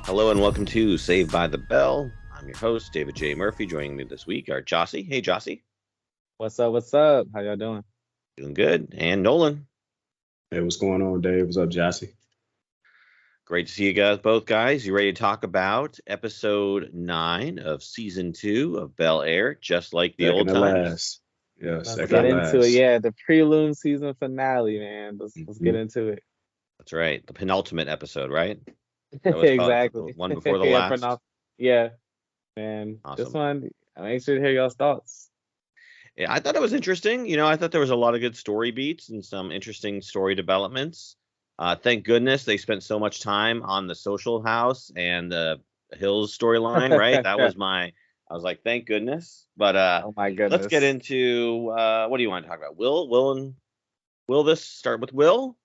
Hello and welcome to Saved by the Bell. I'm your host, David J. Murphy. Joining me this week are Gyasi. Hey, Gyasi. What's up? What's up? How y'all doing? Doing good. And Nolan. Hey, what's going on, Dave? What's up, Gyasi? Great to see you guys, both guys. You ready to talk about episode 9 of season 2 of Bel-Air, just like the Second old to times? last. Yeah, Let's What's second get up? to into it. last. Yeah, the prelude season finale, man. Let's get hmm into it. That's right. The penultimate episode, right? That was called the Exactly. one before the Yeah, last. yeah, man. This Awesome. one, I make sure to hear y'all's thoughts. Yeah, I thought it was interesting. I thought there was a lot of good story beats and some interesting story developments. Thank goodness they spent so much time on the social house and the Hills storyline, right? I was like, thank goodness. But Oh my let's get goodness. into what do you want to talk about? Will this start with Will?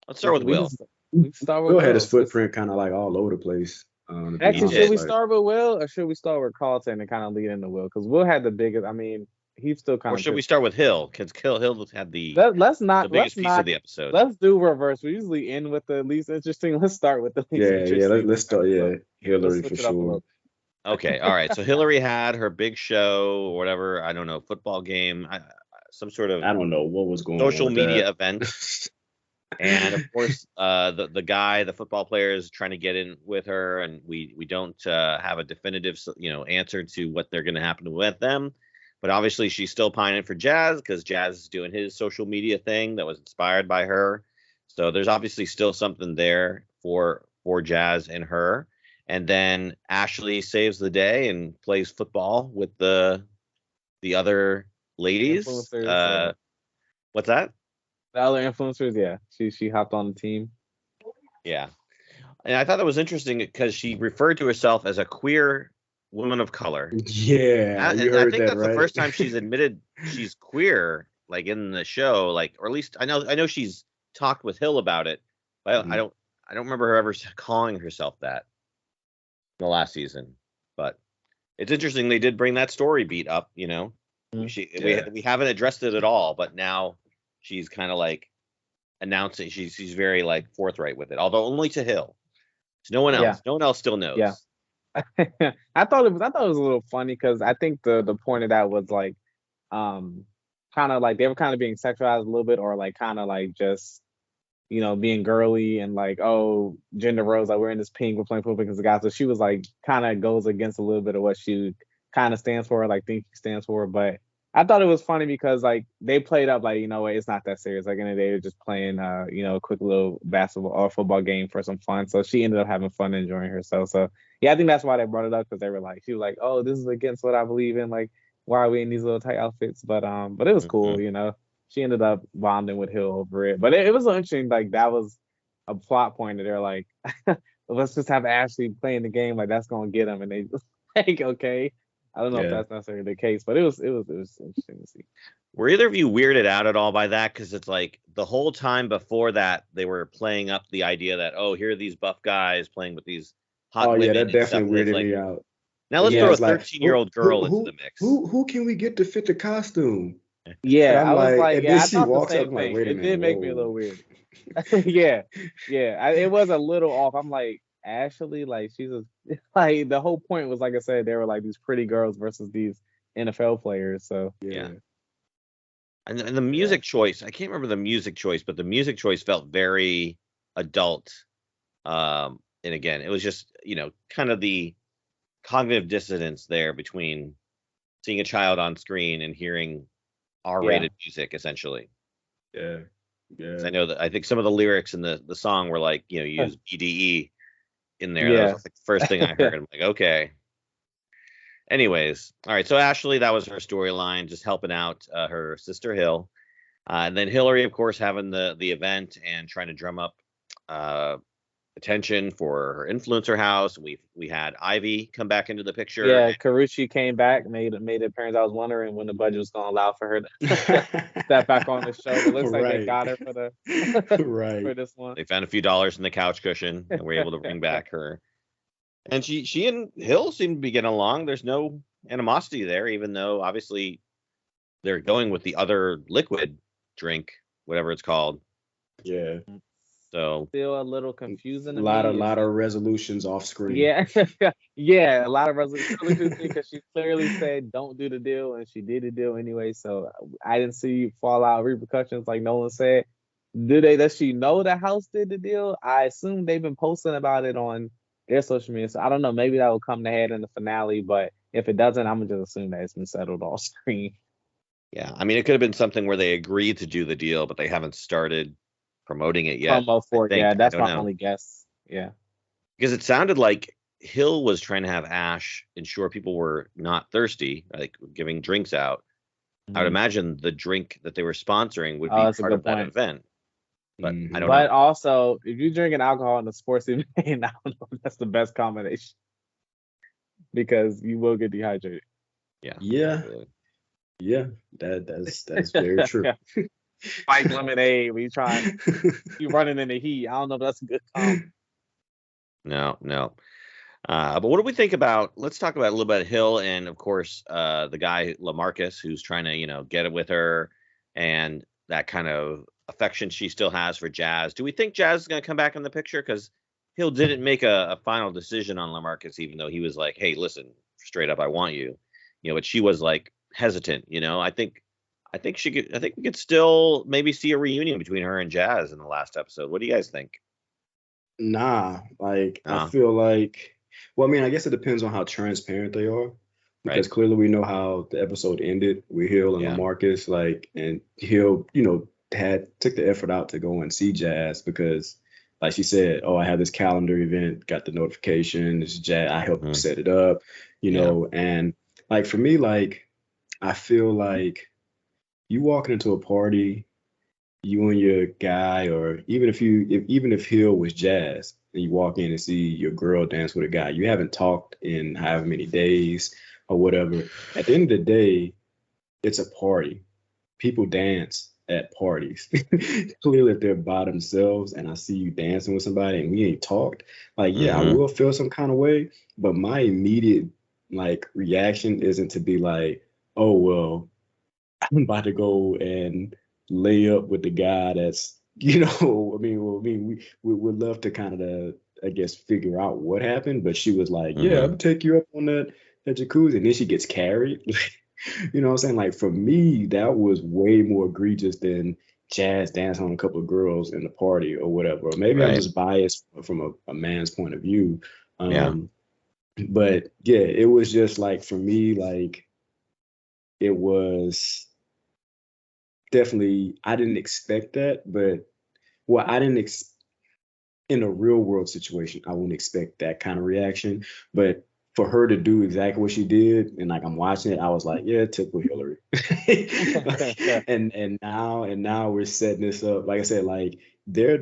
Let's start with We can Will. we can start with Will had his Will. footprint kind of like all over the place. To be He Actually, should did. honest, we like start with Will or should we start with Carlton and kind of lead into Will? Because Will had the biggest. I mean, he's still Or kind of should we pissed. start with Hill? Because Hill had the Let's the not. biggest Let's piece of not. the episode. Let's do reverse. We usually end with the least interesting. Let's start with the least yeah. interesting Let's this start. Yeah, episode. Let's Hillary for switch it up a sure. little. Okay, all right. So Hillary had her big show or whatever, I don't know, football game, some sort of I don't know what was going on social with that. media event. And of course, the guy, the football player, is trying to get in with her, and we don't have a definitive answer to what they're going to happen with them. But obviously, she's still pining for Jazz because Jazz is doing his social media thing that was inspired by her. So there's obviously still something there for Jazz and her. And then Ashley saves the day and plays football with the other ladies. Influencers, yeah. What's that? The other influencers, yeah. She hopped on the team. Yeah. And I thought that was interesting because she referred to herself as a queer woman of color. Yeah, you And I heard think that that's the right. first time she's admitted she's queer, like in the show, like, or at least I know she's talked with Hill about it, but I Mhm. don't I don't remember her ever calling herself that in the last season. But it's interesting they did bring that story beat up. Mhm. We haven't addressed it at all, but now she's kind of like announcing she's very like forthright with it, although only to Hill. So no one Yeah, else. No one else still yeah. knows. I thought it was a little funny because I think the point of that was like um kind of like they were kind of being sexualized a little bit or like kind of like just being girly and like, oh, gender roles, like we're in this pink, we're playing football because the guy. So she was like kind of goes against a little bit of what she kind of stands for, like think she stands for. But I thought it was funny because like they played up like, it's not that serious. Like in the day they're just playing a quick little basketball or football game for some fun. So she ended up having fun and enjoying herself. So yeah, I think that's why they brought it up because they were like, she was like, oh, this is against what I believe in. Like, why are we in these little tight outfits? But it was Hmm. cool. She ended up bonding with Hill over it. But it was interesting. Like that was a plot point that they're like, let's just have Ashley playing the game. Like that's gonna get him. And they just like, okay. I don't know if Yeah. that's necessarily the case, but it was interesting to see. Were either of you weirded out at all by that? Because it's like the whole time before that, they were playing up the idea that, oh, here are these buff guys playing with these hot Oh yeah, women that and stuff. definitely And it's weirded like, me out. now When let's he throw Yeah. a was like, 13-year-old girl into the mix. who can we get to fit the costume? And Yeah, I'm I was like, like, and then yeah, I she thought the walks up. same I'm like, thing. wait a It minute, did make me a whoa. little weird. Yeah, yeah. It was a little off. I'm like, Ashley, like she's a, like the whole point was like I said, they were like these pretty girls versus these NFL players. So Yeah. Yeah, And the yeah. music choice, I can't remember the music choice, but the music choice felt very adult. And again, it was just, kind of the cognitive dissonance there between seeing a child on screen and hearing yeah, R-rated music, essentially. Yeah, 'Cause yeah. I think some of the lyrics in the song were like, use BDE in there. That was yeah, like the first thing I heard. I'm like, okay. Anyways, all right. So Ashley, that was her storyline, just helping out her sister Hill, and then Hillary, of course, having the event and trying to drum up uh, attention for her influencer house. We had Ivy come back into the picture. yeah. Karuchi came back, made an appearance. I was wondering when the budget was gonna allow for her to step back on the show, but looks like they Right. got her for the Right. for this one. They found a few dollars in the couch cushion and were able to bring back her. And she and Hill seem to be getting along. There's no animosity there, even though obviously they're going with the other liquid drink, whatever it's called. Yeah. So still a little confusing to Lot me. of lot of resolutions off screen. Yeah, yeah, a lot of resolution. Because she clearly said don't do the deal, and she did the deal anyway. So I didn't see fallout repercussions like Nolan said. Does she know the house did the deal? I assume they've been posting about it on their social media. So I don't know. Maybe that will come to head in the finale. But if it doesn't, I'm gonna just assume that it's been settled off screen. yeah, I mean, it could have been something where they agreed to do the deal, but they haven't started promoting it yet. Promo I for it. Yeah, think I that's don't my know only guess. Yeah. because it sounded like Hill was trying to have Ash ensure people were not thirsty, like giving drinks out. I would Mhm. imagine the drink that they were sponsoring would Oh, be that's a part good of that point. event, but I don't Hmm. But know. also, if you're drinking alcohol in a sports event, I don't know if that's the best combination because you will get dehydrated. Yeah, Yeah, absolutely. yeah, that's very true. Spike lemonade when you running in the heat. I don't know if that's a good combo. No, no. But what do we think about? Let's talk about a little bit of Hill and, of course, the guy Lamarcus, who's trying to, get it with her, and that kind of affection she still has for Jazz. Do we think Jazz is going to come back in the picture? Because Hill didn't make a final decision on Lamarcus, even though he was like, "Hey, listen, straight up, I want you," but she was like hesitant. I think we could still maybe see a reunion between her and Jazz in the last episode. What do you guys think? Nah, like I Uh, feel like, well, I mean, I guess it depends on how transparent they are, because right? clearly we know how the episode ended with Hill and Yeah. Lamarcus, like, and Hill, had took the effort out to go and see Jazz because, like she said, oh, I have this calendar event, got the notification, it's Jazz, I helped Hmm. set it up, Yeah. and like for me, like I feel like you walking into a party, you and your guy, or even if Hill was Jazz, and you walk in and see your girl dance with a guy, you haven't talked in however many days or whatever. At the end of the day, it's a party. People dance at parties. Clearly, if they're by themselves and I see you dancing with somebody and we ain't talked, like, yeah, I Hmm. will feel some kind of way, but my immediate like reaction isn't to be like, oh well, I'm about to go and lay up with the guy that's, we would love to kind of, I guess, figure out what happened. But she was like, yeah, I'm Hmm. gonna take you up on that jacuzzi. And then she gets carried. You know what I'm saying? Like for me, that was way more egregious than Jazz dancing on a couple of girls in the party or whatever. Or maybe I'm Right. just biased from a man's point of view. Yeah. But yeah, it was just like for me, like it was definitely I didn't expect that, but well, I didn't in a real world situation, I wouldn't expect that kind of reaction. But for her to do exactly what she did, and like I'm watching it, I was like, yeah, typical Hillary. And now we're setting this up. Like I said, like they're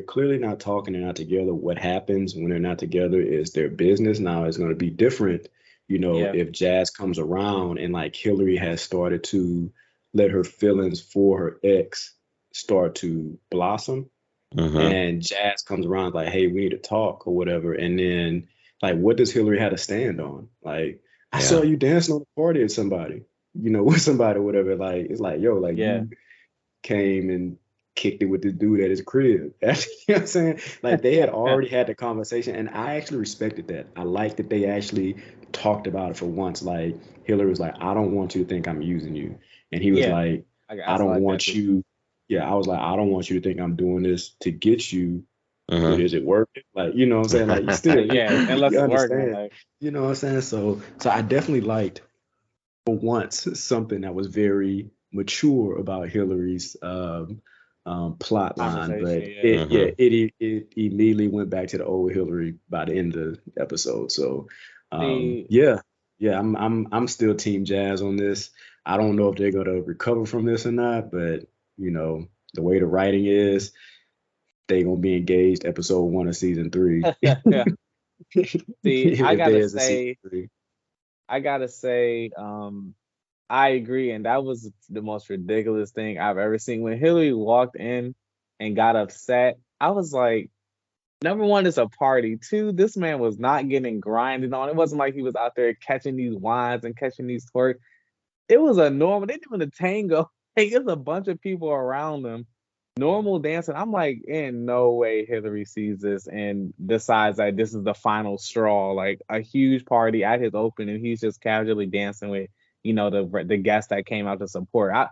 clearly not talking, they're not together. What happens when they're not together is their business. Now it's gonna be different, Yeah. if Jazz comes around and like Hillary has started to let her feelings for her ex start to blossom, Hmm. and Jazz comes around like, hey, we need to talk or whatever. And then like what does Hillary have to stand on? Like, I saw Yeah. you dancing on the party at somebody, with somebody or whatever. Like it's like, yo, like Yeah. you came and kicked it with this dude at his crib. You know what I'm saying? Like they had already had the conversation, and I actually respected that. I like that they actually talked about it for once. Like Hillary was like, I don't want you to think I'm using you. And he was Yeah. like, I I don't like that want too. you. Yeah, I was like, I don't want you to think I'm doing this to get you, but Hmm. is it working? Like, you know what I'm saying? Like, still, Yeah, unless you it's working, understand. like You know what I'm saying? So I definitely liked for once something that was very mature about Hillary's plot line, conversation. but Yeah. it yeah Hmm. it immediately went back to the old Hillary by the end of the episode. So See, yeah, yeah, I'm still Team Jazz on this. I don't know if they're gonna recover from this or not, but the way the writing is, they gonna be engaged episode 1 of season 3. see, I If gotta there's a season say, 3. I gotta say, I agree, and that was the most ridiculous thing I've ever seen. When Hillary walked in and got upset, I was like, number one, it's a party. Two, this man was not getting grinded on. It wasn't like he was out there catching these wines and catching these twerks. It was a normal. They doing a tango. Like, there's a bunch of people around them, normal dancing. I'm like, in no way Hillary sees this and decides that this is the final straw. Like a huge party at his opening, he's just casually dancing with, the guests that came out to support. I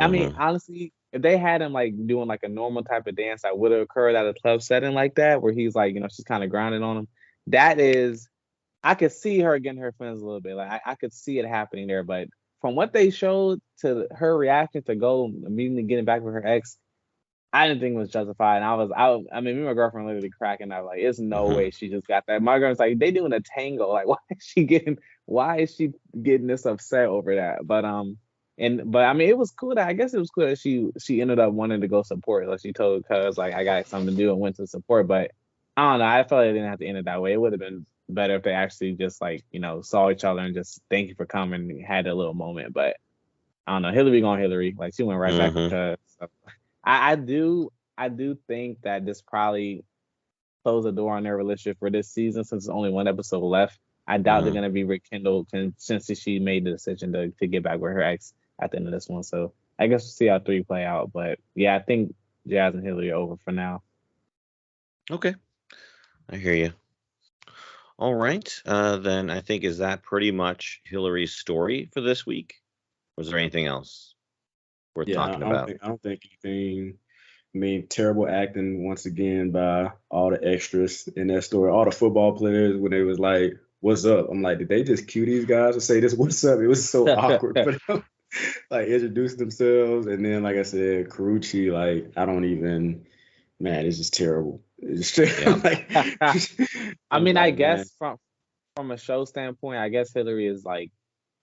mean, Hmm. honestly, if they had him like doing like a normal type of dance that would have occurred at a club setting like that, where he's like, she's kind of grinding on him, that is, I could see her getting her feelings a little bit. Like I could see it happening there, but from what they showed to her reaction to go immediately getting back with her ex, I didn't think it was justified. And I mean, me and my girlfriend literally cracking up. Like, it's no Hmm. way she just got that. My girlfriend's like, they doing a tango. Like, why is she getting this upset over that? But I mean, it was cool I guess it was cool that she ended up wanting to go support. Like, she told cuz, like, I got something to do and went to support. But I don't know. I felt like it didn't have to end it that way. It would have been better if they actually just, like, saw each other and just thank you for coming and had a little moment. But I don't know. Hillary going Hillary. Like, she went right back with Hmm. cuz. So. I do think that this probably closed the door on their relationship for this season since there's only one episode left. I doubt they're Hmm. gonna be rekindled since she made the decision to get back with her ex at the end of this one. So I guess we'll see how 3 play out. But yeah, I think Jazz and Hillary are over for now. Okay, I hear you. All right, then I think is that pretty much Hillary's story for this week? Was there anything else worth Yeah, talking about? I don't think anything. I mean, terrible acting once again by all the extras in that story, all the football players when they was like, "What's up?" I'm like, did they just cue these guys to say this? What's up? It was so awkward for them, like introduce themselves, and then like I said, Carucci, like I don't even, man, it's just terrible. It's just Yeah. like, I I'm mean, I like, man, guess from a show standpoint, I guess Hillary is like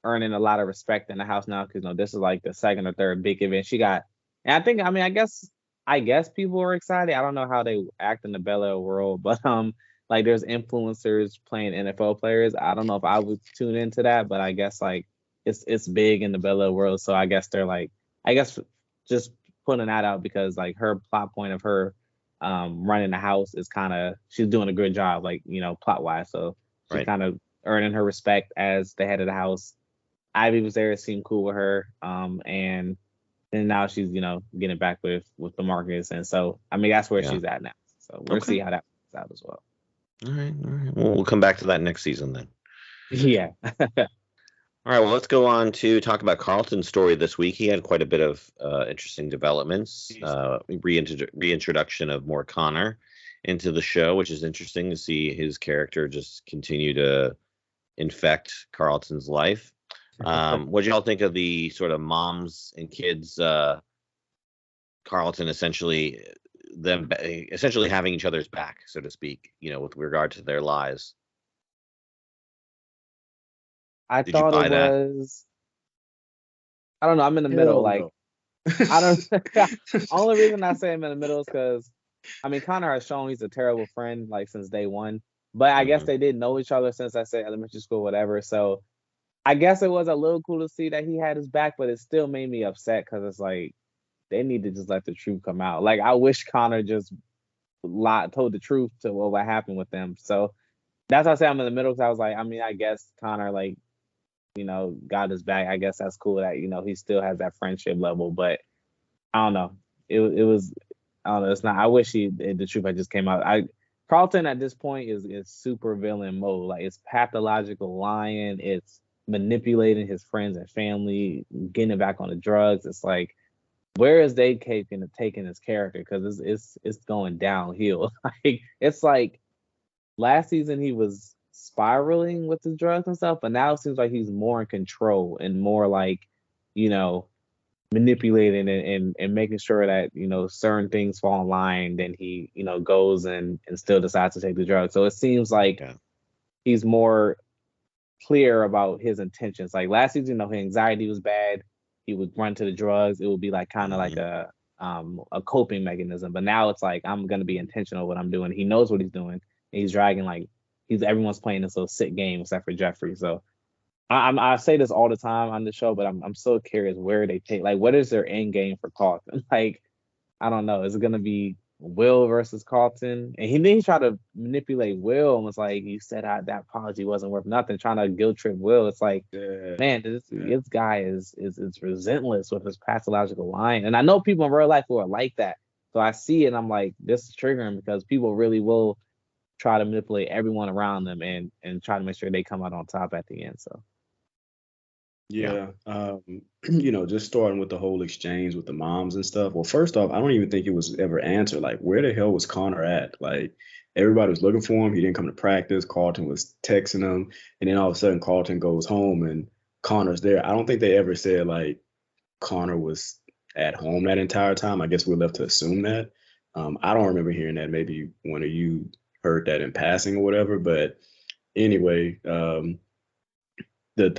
earning a lot of respect in the house now because this is like the second or third big event she got. And I mean, I guess people are excited. I don't know how they act in the Bel-Air world, but like there's influencers playing NFL players. I don't know if I would tune into that, but I guess like it's big in the Bel-Air world, so I guess they're like, I guess just putting that out because like her plot point of her running the house is kind of, she's doing a good job, like, plot wise. So she's Right. kind of earning her respect as the head of the house. Ivy was there, it seemed cool with her. And then now she's, getting back with the Marcus. And so I mean that's where Yeah. she's at now. So we'll Okay. see how that plays out as well. All right. All right. Well, we'll come back to that next season then. Yeah. All right. Well, let's go on to talk about Carlton's story this week. He had quite a bit of interesting developments. Reintroduction of more Connor into the show, which is interesting to see his character just continue to infect Carlton's life. What did y'all think of the sort of moms and kids, Carlton essentially essentially having each other's back, so to speak, with regard to their lives? I Did you thought it buy that? was, I don't know, I'm in the middle. hell Like, no. I don't only reason I say I'm in the middle is because I mean Connor has shown he's a terrible friend like since day one. But I guess Hmm. they did know each other since I said elementary school, whatever. So I guess it was a little cool to see that he had his back, but it still made me upset because it's like they need to just let the truth come out. Like I wish Connor just told the truth to what happened with them. So that's why I say I'm in the middle because I was like, I mean, I guess Connor like got his back. I guess that's cool that he still has that friendship level, but I don't know. It was, I don't know. It's not. I wish the truth had just came out. Carlton at this point is super villain mode. Like it's pathological lying. It's manipulating his friends and family, getting back on the drugs. It's like, where is they taking his character? Because it's going downhill. Like it's like last season he was spiraling with the drugs and stuff, but now it seems like he's more in control and more like, you know, manipulating and making sure that certain things fall in line. Then he goes and still decides to take the drugs. So it seems like Yeah. he's more clear about his intentions. Like last season, his anxiety was bad. He would run to the drugs. It would be like kind of like Hmm. a coping mechanism. But now it's like I'm gonna be intentional what I'm doing. He knows what he's doing. And he's dragging like everyone's playing this little sick game except for Jeffrey. So I say this all the time on the show, but I'm so curious where they take, like, what is their end game for Carlton? Like I don't know. Is it gonna be Will versus Carlton? And he tried to manipulate Will and was like, "You said that apology wasn't worth nothing," trying to guilt trip Will. It's like, Yeah, man, this yeah. this guy is relentless with his pathological lying. And I know people in real life who are like that, So I see it and I'm like, this is triggering because people really will try to manipulate everyone around them and try to make sure they come out on top at the end. So Yeah. Yeah. Just starting with the whole exchange with the moms and stuff. Well, first off, I don't even think it was ever answered. Like, where the hell was Connor at? Like, everybody was looking for him. He didn't come to practice. Carlton was texting him. And then all of a sudden, Carlton goes home and Connor's there. I don't think they ever said, like, Connor was at home that entire time. I guess we're left to assume that. I don't remember hearing that. Maybe one of you heard that in passing or whatever. But anyway, the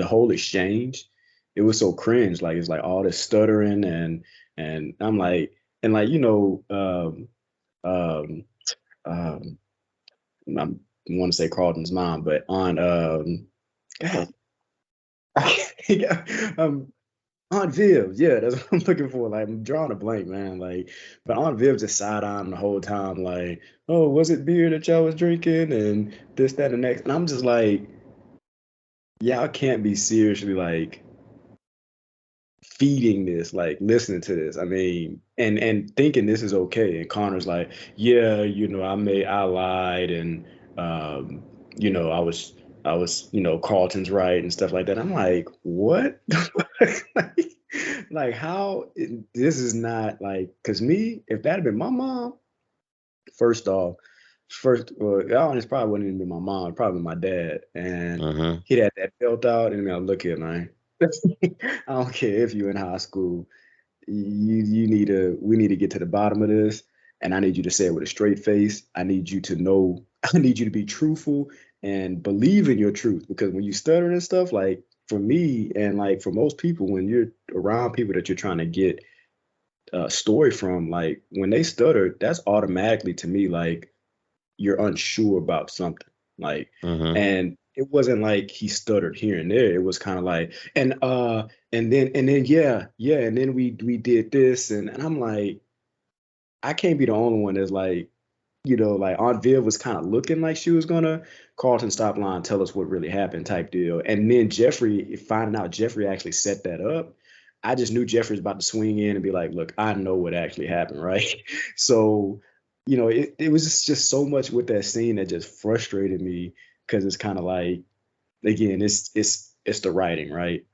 whole exchange, it was so cringe. Like it's like all this stuttering and I'm like and like um um I want to say Carlton's mom, but on God, Aunt Viv, yeah, that's what I'm looking for. Like I'm drawing a blank, man. Like, but Aunt Viv just side on the whole time, like, oh, was it beer that y'all was drinking and this, that, and the next? And I'm just like, y'all can't be seriously like feeding this, like listening to this. I mean, and thinking this is okay. And Connor's like, yeah, I lied, and um, Carlton's right and stuff like that. I'm like, what? like how? This is not like, cause me, if that had been my mom, first off. Well, honest, probably wouldn't even be my mom, probably my dad, and Mm-hmm. he'd had that belt out, and look here, man. I don't care if you're in high school. We need to get to the bottom of this, and I need you to say it with a straight face. I need you to know. I need you to be truthful and believe in your truth, because when you stutter and stuff, like for me and like for most people, when you're around people that you're trying to get a story from, like when they stutter, that's automatically to me like you're unsure about something. Like, Mm-hmm. and it wasn't like he stuttered here and there. It was kind of like, and then yeah, and then we did this, and I'm like, I can't be the only one that's like, like Aunt Viv was kind of looking like she was gonna Carlton stop line, tell us what really happened type deal. And then Jeffrey, finding out Jeffrey actually set that up, I just knew Jeffrey was about to swing in and be like, look, I know what actually happened, right? So, it was just so much with that scene that just frustrated me, because it's kind of like, again, it's the writing, right?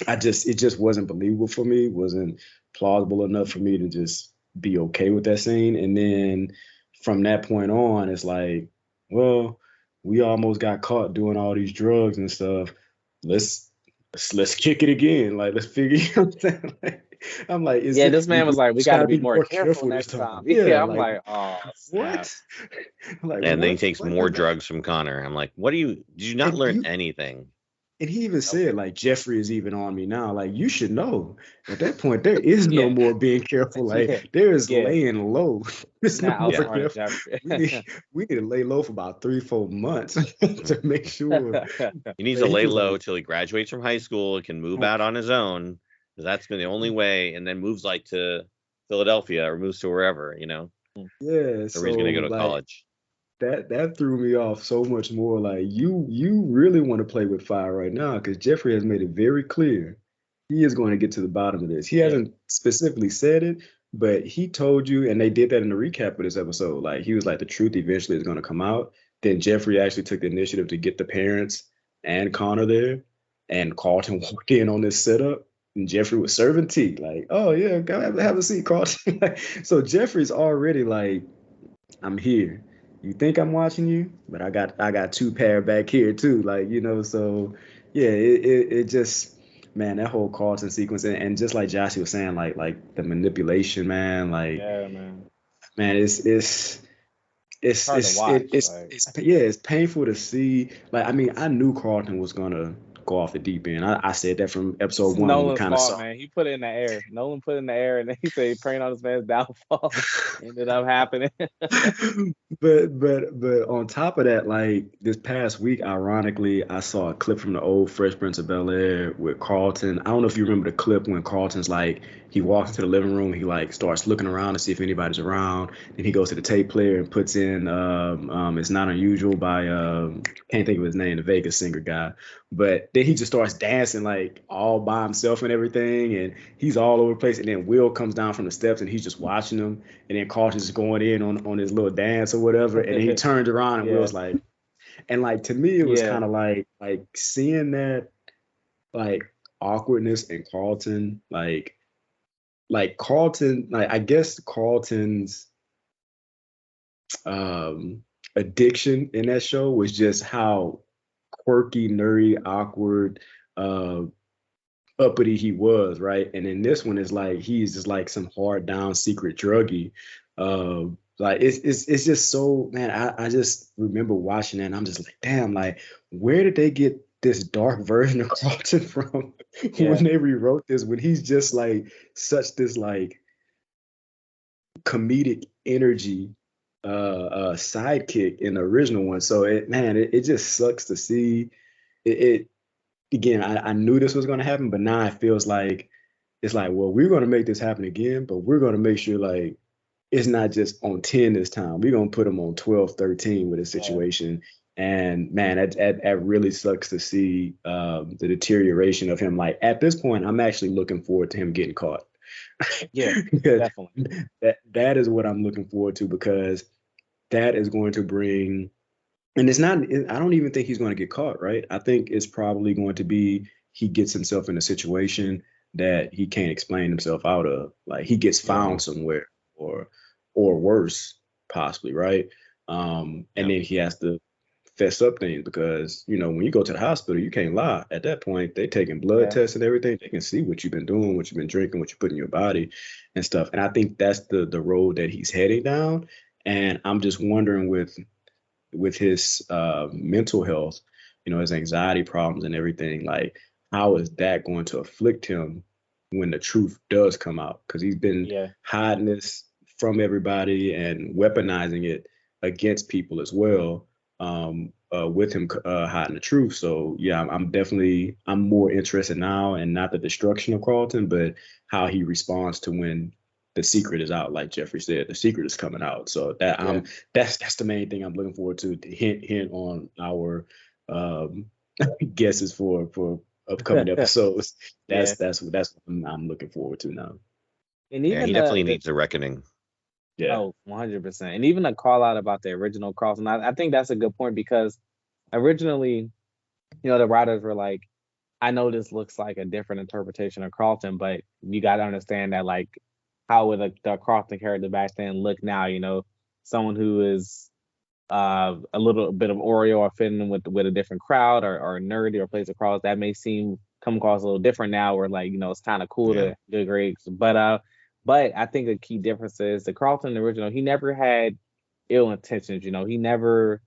It just wasn't believable for me, wasn't plausible enough for me to just be okay with that scene. And then from that point on, it's like, well, we almost got caught doing all these drugs and stuff. Let's let's kick it again. Like let's figure. You know what I'm saying? I'm like, is yeah, it? this man was We like, we just got got to to be be more more careful careful this next time. time. Yeah, Yeah, I'm like like, oh snap. what? Like And then he what? takes What more does that? drugs from Connor. I'm like, did you not And learn you anything? And he even Nope. said, like, Jeffrey is even on me now. Like, you should know. At that point, there is no Yeah, more being careful. yeah, Like, there is yeah. laying low. There's no Not more Yeah. outsmarting careful. Jeffrey. We need we need to lay low for about 3, 4 months to make sure. He needs But to he lay was low like, till he graduates from high school and can move out on his own. Because that's been the only way, and then moves like to Philadelphia or moves to wherever, yeah. wherever he's gonna So go to like college. that threw me off so much more. Like you really want to play with fire right now, because Jeffrey has made it very clear he is going to get to the bottom of this. He Yeah. hasn't specifically said it, but he told you, and they did that in the recap of this episode. Like he was like, the truth eventually is going to come out. Then Jeffrey actually took the initiative to get the parents and Connor there, and Carlton walked in on this setup. And Jeffrey was serving tea, like, oh yeah, go have a seat, Carlton. So Jeffrey's already like, I'm here. You think I'm watching you, but I got two pair back here too. Like, so yeah, it just, man, that whole Carlton sequence, and just like Gyasi was saying, like the manipulation, man, like, Yeah, man. man, It's hard to watch. Like, yeah, it's painful to see. Like, I mean, I knew Carlton was gonna go off the deep end. I said that from this episode is one when we Nolan's kind of fault, saw. man. He put it in the air. Nolan put it in the air, and then he said he praying on this man's downfall. Ended up happening. But on top of that, like this past week, ironically, I saw a clip from the old Fresh Prince of Bel-Air with Carlton. I don't know if you remember the clip when Carlton's like, he walks into the living room, he like starts looking around to see if anybody's around. Then he goes to the tape player and puts in "It's Not Unusual" by can't think of his name, the Vegas singer guy. But then he just starts dancing like all by himself and everything, and he's all over the place. And then Will comes down from the steps and he's just watching him. And then Carlton's just going in on his little dance or whatever. And then he turns around and Yeah. Will's like, and like to me, it was Yeah. kind of like seeing that like awkwardness in Carlton, like Carlton, like I guess Carlton's addiction in that show was just how quirky, nerdy, awkward, uh, uppity he was, right? And in this one, it's like he's just like some hard down secret druggie. Uh, like it's just so, man. I just remember watching that, and I'm just like, damn, like where did they get this dark version of Carlton from Yeah. when they rewrote this? When he's just like such this like comedic energy sidekick in the original one. So it just sucks to see it again. I knew this was going to happen, but now it feels like it's like, well, we're going to make this happen again, but we're going to make sure like it's not just on 10 this time. We're going to put them on 12, 13 with a situation. And man, that really sucks to see the deterioration of him. Like at this point, I'm actually looking forward to him getting caught. Yeah, Because definitely. that is what I'm looking forward to, because that is going to bring, and it's not, I don't even think he's going to get caught, right? I think it's probably going to be he gets himself in a situation that he can't explain himself out of. Like he gets found somewhere, or worse, possibly, right? And then he has to fess up things, because when you go to the hospital, you can't lie. At that point, they taking blood tests and everything. They can see what you've been doing, what you've been drinking, what you put in your body and stuff. And I think that's the road that he's heading down. And I'm just wondering with his mental health, his anxiety problems and everything, like how is that going to afflict him when the truth does come out? Because he's been hiding this from everybody and weaponizing it against people as well, with him hiding the truth. So yeah, I'm more interested now, and not the destruction of Carlton, but how he responds to when the secret is out. Like Jeffrey said, the secret is coming out. So that's the main thing I'm looking forward to. Hint on our guesses for upcoming episodes. That's what I'm looking forward to now. And even he definitely needs a reckoning. Yeah. Oh, 100%. And even a call out about the original Carlton, I think that's a good point, because originally, the writers were like, I know this looks like a different interpretation of Carlton, but you got to understand that, like, how would the Carlton character back then look now? Someone who is a little bit of Oreo, or fitting in with a different crowd, or nerdy, or plays across, that may come across a little different now, where like, it's kind of cool to do grades. But I think the key difference is the Carlton original, he never had ill intentions. He never,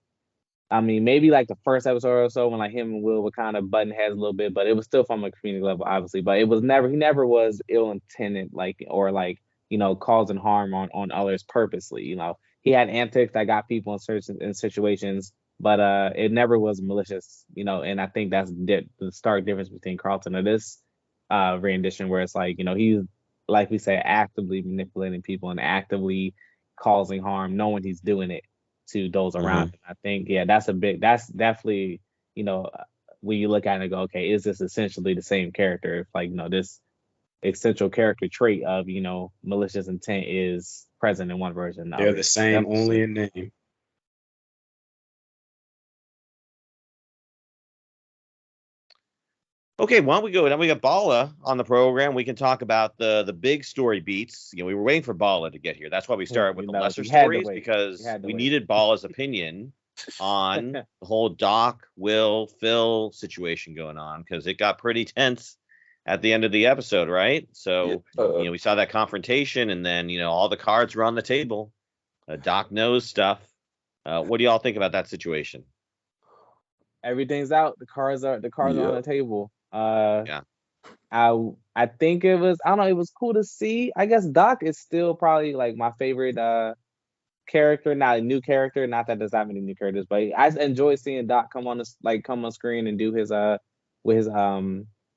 I mean, maybe like the first episode or so, when like him and Will were kind of button heads a little bit, but it was still from a community level, obviously. But he never was ill intended, like, or like, causing harm on others purposely. He had antics that got people in situations, but it never was malicious. And I think that's the stark difference between Carlton and this rendition, where it's like, he's, like we say, actively manipulating people and actively causing harm, knowing he's doing it to those around him. I think, that's definitely, when you look at it and go, okay, is this essentially the same character? If like, this essential character trait of, malicious intent is present in one version. They're the same, only in name. Okay, why don't we go? Now we got Bala on the program. We can talk about the big story beats. We were waiting for Bala to get here. That's why we started with the lesser stories, because we needed Bala's opinion on the whole Doc, Will, Phil situation going on, because it got pretty tense at the end of the episode, right? So we saw that confrontation, and then all the cards were on the table. Doc knows stuff. What do y'all think about that situation? Everything's out. The cards are on the table. I think it was, I don't know, it was cool to see. I guess Doc is still probably like my favorite character, not a new character. Not that there's that many new characters, but I enjoy seeing Doc come on screen and do his with his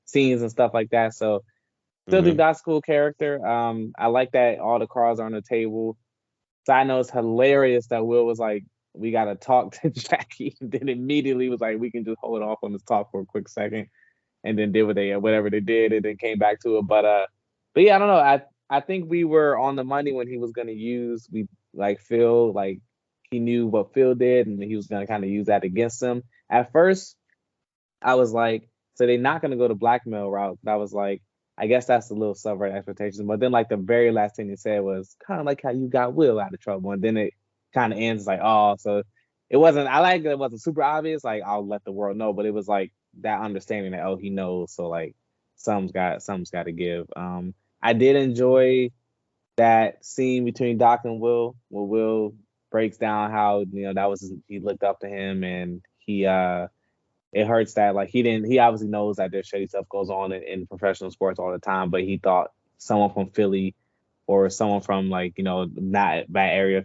scenes and stuff like that. So still think Doc's a cool character. I like that all the cards are on the table. So I know it's hilarious that Will was like, we got to talk to Jackie. And then immediately was like, we can just hold off on this talk for a quick second, and then did whatever they did, and then came back to it. But yeah, I don't know. I think we were on the money when he was gonna use Phil, like he knew what Phil did, and he was gonna kind of use that against him. At first, I was like, so they're not gonna go the blackmail route. But I was like, I guess that's a little subvert expectations. But then like the very last thing he said was kind of like how you got Will out of trouble, and then it kind of ends like, oh, so it wasn't. I like that it wasn't super obvious. Like I'll let the world know, but it was like that understanding that he knows. So like something's got to give. I did enjoy that scene between Doc and Will, where Will breaks down how that was he looked up to him, and it hurts that like he obviously knows that there's shady stuff goes on in professional sports all the time, but he thought someone from Philly or someone from not bad area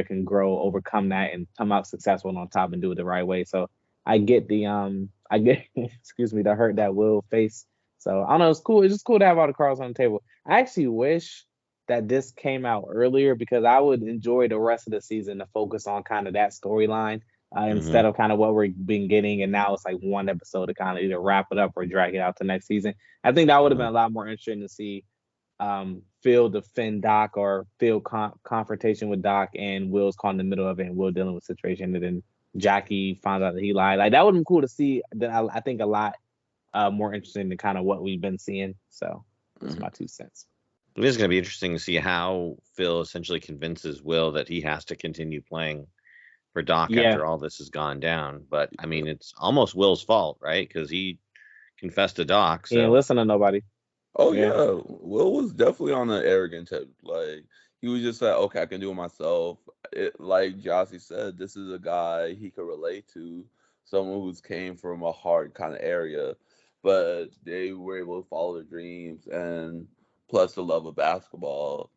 can grow, overcome that, and come out successful and on top and do it the right way. So I get excuse me, the hurt that Will face. So I don't know, it's cool. It's just cool to have all the cards on the table. I actually wish that this came out earlier, because I would enjoy the rest of the season to focus on kind of that storyline instead of kind of what we've been getting. And now it's like one episode to kind of either wrap it up or drag it out to next season. I think that would have been a lot more interesting to see Phil defend Doc, or Phil confrontation with Doc, and Will's caught in the middle of it, and Will dealing with the situation, and then Jackie finds out that he lied. Like that would have been cool to see. I think a lot more interesting than kind of what we've been seeing. So that's my 2 cents. It is going to be interesting to see how Phil essentially convinces Will that he has to continue playing for Doc after all this has gone down. But I mean, it's almost Will's fault, right? Because he confessed to Doc. So. He didn't listen to nobody. Oh yeah, Will was definitely on an arrogant tip. Like he was just like, okay, I can do it myself. Like Gyasi said, this is a guy he could relate to, someone who's came from a hard kind of area, but they were able to follow their dreams, and plus the love of basketball,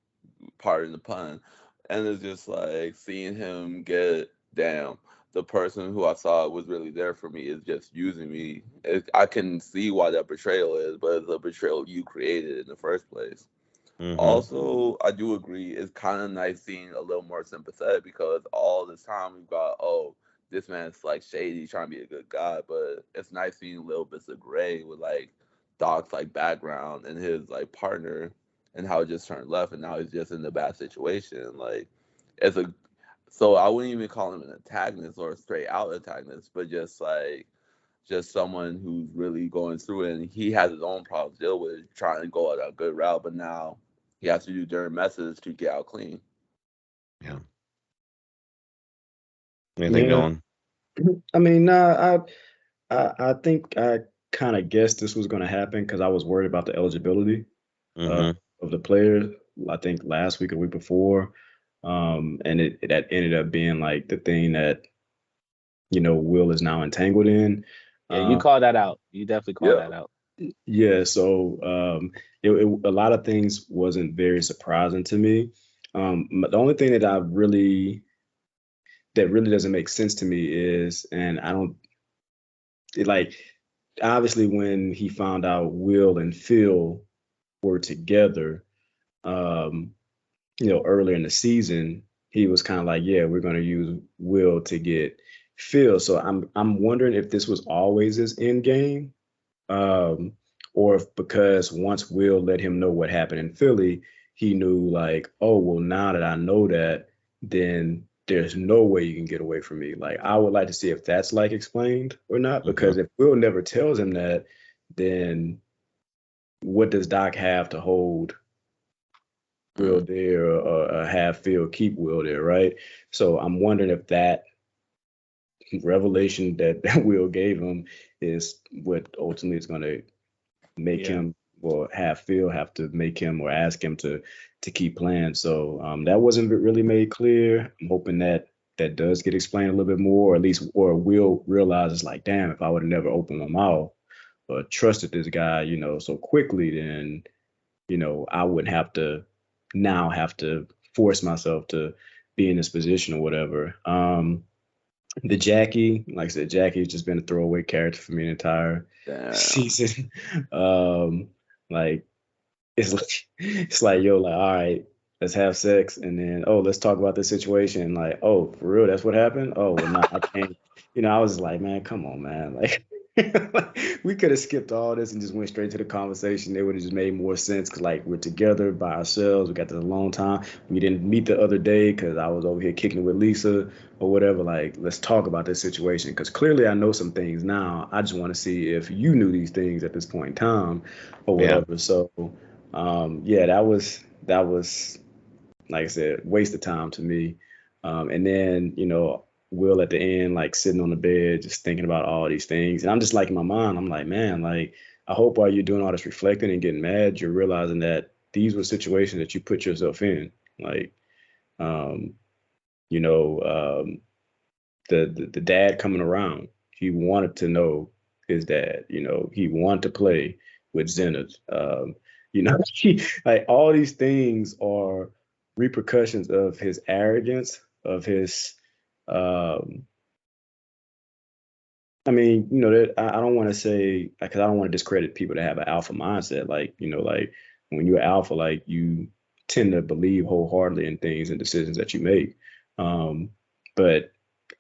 pardon the pun. And it's just like seeing him get damn. The person who I saw was really there for me is just using me. I can see why that betrayal is, but it's a betrayal you created in the first place. Also, I do agree, it's kind of nice seeing a little more sympathetic, because all this time we've got, this man's like shady, trying to be a good guy, but it's nice seeing little bits of gray with like Doc's like background and his like partner, and how it just turned left, and now he's just in a bad situation. Like so I wouldn't even call him an antagonist or a straight out antagonist, but just someone who's really going through it, and he has his own problems to deal with, trying to go a good route, but now he has to do dirty methods to get out clean. Yeah. Anything going? I mean, I think I kind of guessed this was going to happen, because I was worried about the eligibility of the players. I think last week or week before, and that ended up being like the thing that Will is now entangled in. Yeah, you called that out. You definitely called that out. Yeah, so a lot of things wasn't very surprising to me. The only thing that really doesn't make sense to me is, and obviously when he found out Will and Phil were together, earlier in the season, he was kind of like, yeah, we're going to use Will to get Phil. So I'm wondering if this was always his end game, or if, because once Will let him know what happened in Philly, he knew like, oh, well, now that I know that, then there's no way you can get away from me. Like, I would like to see if that's like explained or not, because if Will never tells him that, then what does Doc have to hold Will there, or have Phil keep Will there, right? So I'm wondering if that revelation that Will gave him is what ultimately is going to make him, or have Phil have to make him or ask him to keep playing. So that wasn't really made clear. I'm hoping that does get explained a little bit more, or at least, or Will realizes like, damn, if I would have never opened my mouth or trusted this guy, so quickly, then, I wouldn't have to force myself to be in this position or whatever. The Jackie, like I said, Jackie's just been a throwaway character for me the entire season. Like it's like yo, like, all right, let's have sex, and then, oh, let's talk about this situation. Like, oh, for real, that's what happened? Oh, well, no, I can't. I was like, man, come on, man. Like, we could have skipped all this and just went straight to the conversation. It would have just made more sense because, like, we're together by ourselves. We got this a long time. We didn't meet the other day because I was over here kicking it with Lisa or whatever. Like, let's talk about this situation because clearly I know some things now. I just want to see if you knew these things at this point in time or Yeah. whatever. So, yeah, that was like I said, waste of time to me. And then, Will at the end, like sitting on the bed, just thinking about all these things. And I'm just like in my mind, I'm like, man, like, I hope while you're doing all this reflecting and getting mad, you're realizing that these were situations that you put yourself in. Like, um, you know, the dad coming around, he wanted to know his dad. He wanted to play with Zenith. Like all these things are repercussions of his arrogance, of his. Um, I mean, that I don't want to say because I don't want to discredit people that have an alpha mindset. Like, like when you're alpha, like you tend to believe wholeheartedly in things and decisions that you make. Um, but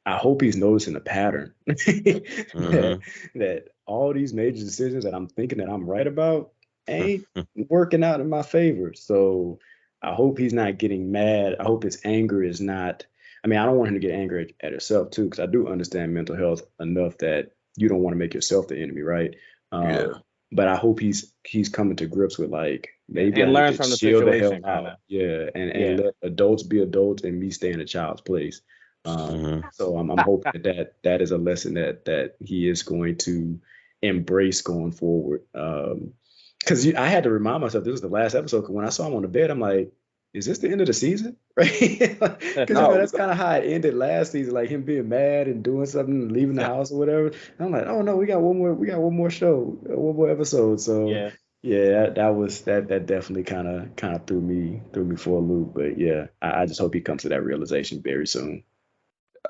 I hope he's noticing a pattern that Hmm. that all these major decisions that I'm thinking that I'm right about ain't working out in my favor. So I hope he's not getting mad. I hope his anger is not. I mean, I don't want him to get angry at himself too, because I do understand mental health enough that you don't want to make yourself the enemy, right? Yeah. But I hope he's coming to grips with like Yeah, maybe and I need learn to from the chill the hell situation, kind out, of. yeah, and Yeah. let adults be adults and me stay in a child's place. Hmm. So I'm hoping that is a lesson that he is going to embrace going forward. Because I had to remind myself this was the last episode. 'Cause when I saw him on the bed, I'm like, is this the end of the season? Right? Because No, that's kind of how it ended last season, like him being mad and doing something, leaving the house or whatever. And I'm like, oh no, we got one more show, one more episode. So Yeah. yeah, that definitely kind of threw me for a loop. But yeah, I just hope he comes to that realization very soon.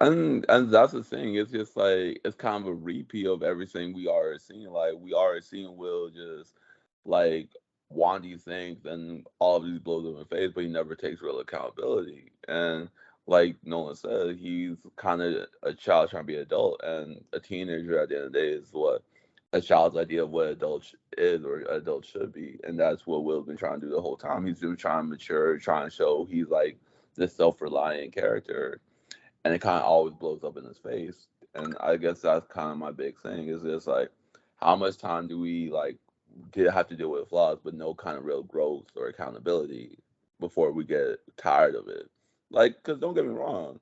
and that's the thing. It's just like it's kind of a repeat of everything we already seen. Like we already seen Will just like want these things and all of these blows up in the face, but he never takes real accountability. And like Nolan said, he's kind of a child trying to be an adult, and a teenager at the end of the day is what a child's idea of what adult is or adult should be, and that's what Will's been trying to do the whole time. He's been trying to mature, trying to show he's like this self-reliant character, and it kind of always blows up in his face. And I guess that's kind of my big thing is just like, how much time do we like have to deal with flaws, but no kind of real growth or accountability before we get tired of it? Like, cause don't get me wrong,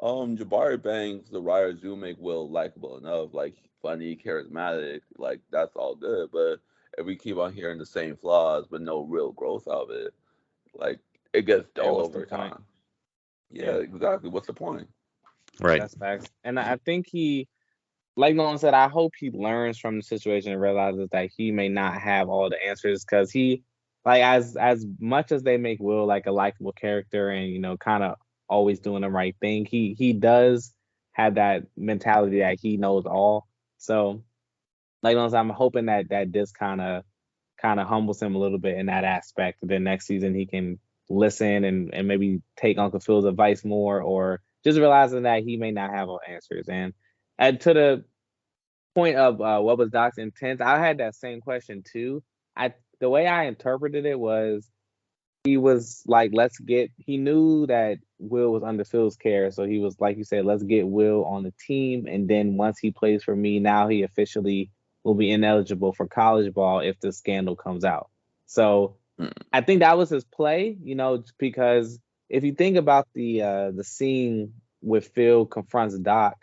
Jabari Banks, the writers do make Will likable enough, like funny, charismatic, like that's all good. But if we keep on hearing the same flaws but no real growth out of it, like it gets Yeah, dull what's the over point? time. Yeah, Yeah, exactly. What's the point? Right. that's facts. And I think like Nolan said, I hope he learns from the situation and realizes that he may not have all the answers because like, as much as they make Will like a likable character and kind of always doing the right thing, he does have that mentality that he knows all. So, like Nolan said, I'm hoping that this kind of humbles him a little bit in that aspect. Then next season he can listen and maybe take Uncle Phil's advice more, or just realizing that he may not have all answers. And to the point of what was Doc's intent, I had that same question too. The way I interpreted it was he was like, he knew that Will was under Phil's care, so he was like you said, let's get Will on the team, and then once he plays for me, now he officially will be ineligible for college ball if the scandal comes out. So Mm. I think that was his play, because if you think about the scene with Phil confronts Doc,